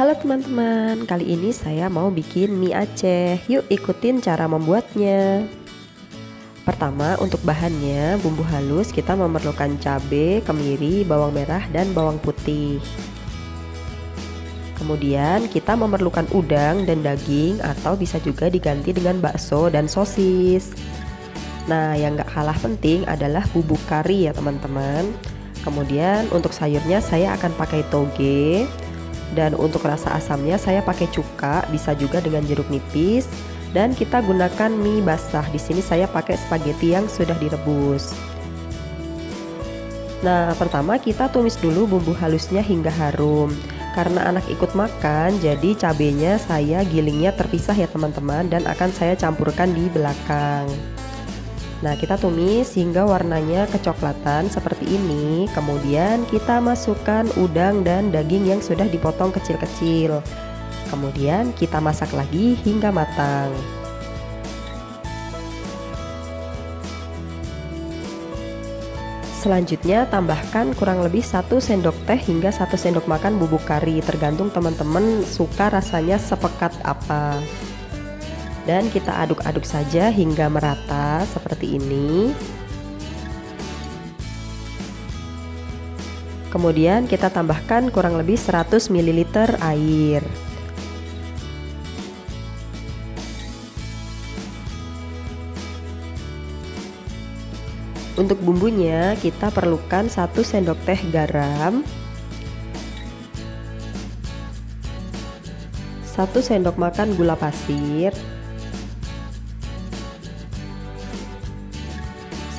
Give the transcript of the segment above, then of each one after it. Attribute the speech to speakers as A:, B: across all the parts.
A: Halo teman-teman, kali ini saya mau bikin mie Aceh. Yuk ikutin cara membuatnya. Pertama, untuk bahannya, bumbu halus kita memerlukan cabai, kemiri, bawang merah, dan bawang putih. Kemudian kita memerlukan udang dan daging, atau bisa juga diganti dengan bakso dan sosis. Nah, yang gak kalah penting adalah bubuk kari ya teman-teman. Kemudian untuk sayurnya saya akan pakai toge. Dan untuk rasa asamnya saya pakai cuka, bisa juga dengan jeruk nipis. Dan kita gunakan mie basah. Di sini saya pakai spaghetti yang sudah direbus. Nah, pertama kita tumis dulu bumbu halusnya hingga harum. Karena anak ikut makan, jadi cabenya saya gilingnya terpisah ya teman-teman, dan akan saya campurkan di belakang. Nah, kita tumis hingga warnanya kecoklatan seperti ini. Kemudian kita masukkan udang dan daging yang sudah dipotong kecil-kecil. Kemudian kita masak lagi hingga matang. Selanjutnya tambahkan kurang lebih 1 sendok teh hingga 1 sendok makan bubuk kari, tergantung teman-teman suka rasanya sepekat apa. Dan kita aduk-aduk saja hingga merata seperti ini. Kemudian kita tambahkan kurang lebih 100 ml air. Untuk bumbunya kita perlukan 1 sendok teh garam, 1 sendok makan gula pasir,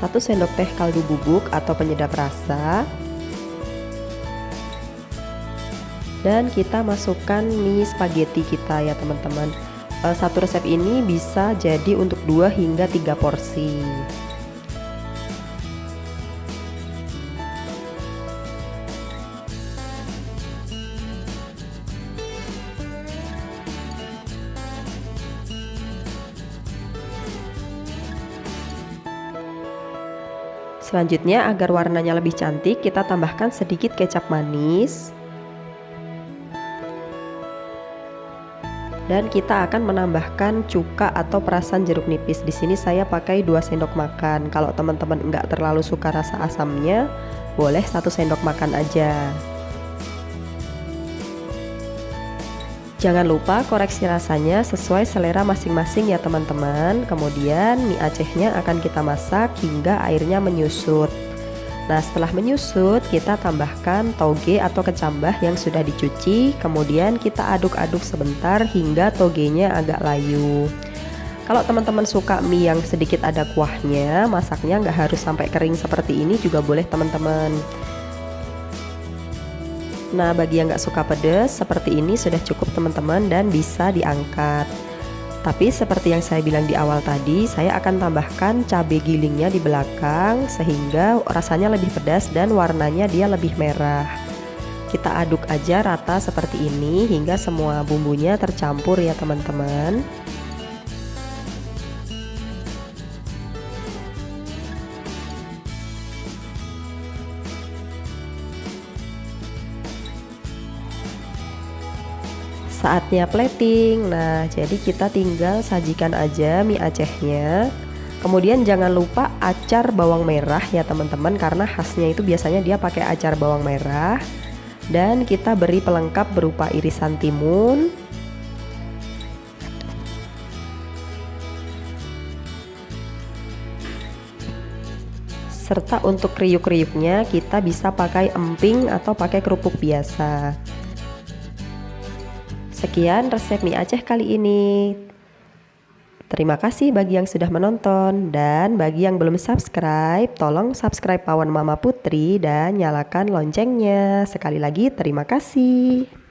A: 1 sendok teh kaldu bubuk atau penyedap rasa, dan kita masukkan mie spaghetti kita ya teman-teman. Satu resep ini bisa jadi untuk 2 hingga 3 porsi. Selanjutnya, agar warnanya lebih cantik, kita tambahkan sedikit kecap manis. Dan kita akan menambahkan cuka atau perasan jeruk nipis. Di sini saya pakai 2 sendok makan. Kalau teman-teman enggak terlalu suka rasa asamnya, boleh 1 sendok makan aja. Jangan lupa koreksi rasanya sesuai selera masing-masing ya teman-teman. Kemudian mie Acehnya akan kita masak hingga airnya menyusut. Nah, setelah menyusut kita tambahkan toge atau kecambah yang sudah dicuci. Kemudian kita aduk-aduk sebentar hingga togenya agak layu. Kalau teman-teman suka mie yang sedikit ada kuahnya, masaknya nggak harus sampai kering seperti ini juga boleh teman-teman. Nah, bagi yang nggak suka pedas, seperti ini sudah cukup teman-teman dan bisa diangkat. Tapi seperti yang saya bilang di awal tadi, saya akan tambahkan cabai gilingnya di belakang sehingga rasanya lebih pedas dan warnanya dia lebih merah. Kita aduk aja rata seperti ini hingga semua bumbunya tercampur ya teman-teman. Saatnya plating. Nah, jadi kita tinggal sajikan aja mie Acehnya. Kemudian jangan lupa acar bawang merah ya teman-teman, karena khasnya itu biasanya dia pakai acar bawang merah. Dan kita beri pelengkap berupa irisan timun, serta untuk kriuk-kriuknya kita bisa pakai emping atau pakai kerupuk biasa. Sekian resep mie Aceh kali ini. Terima kasih bagi yang sudah menonton, dan bagi yang belum subscribe, tolong subscribe Pawan Mama Putri dan nyalakan loncengnya. Sekali lagi terima kasih.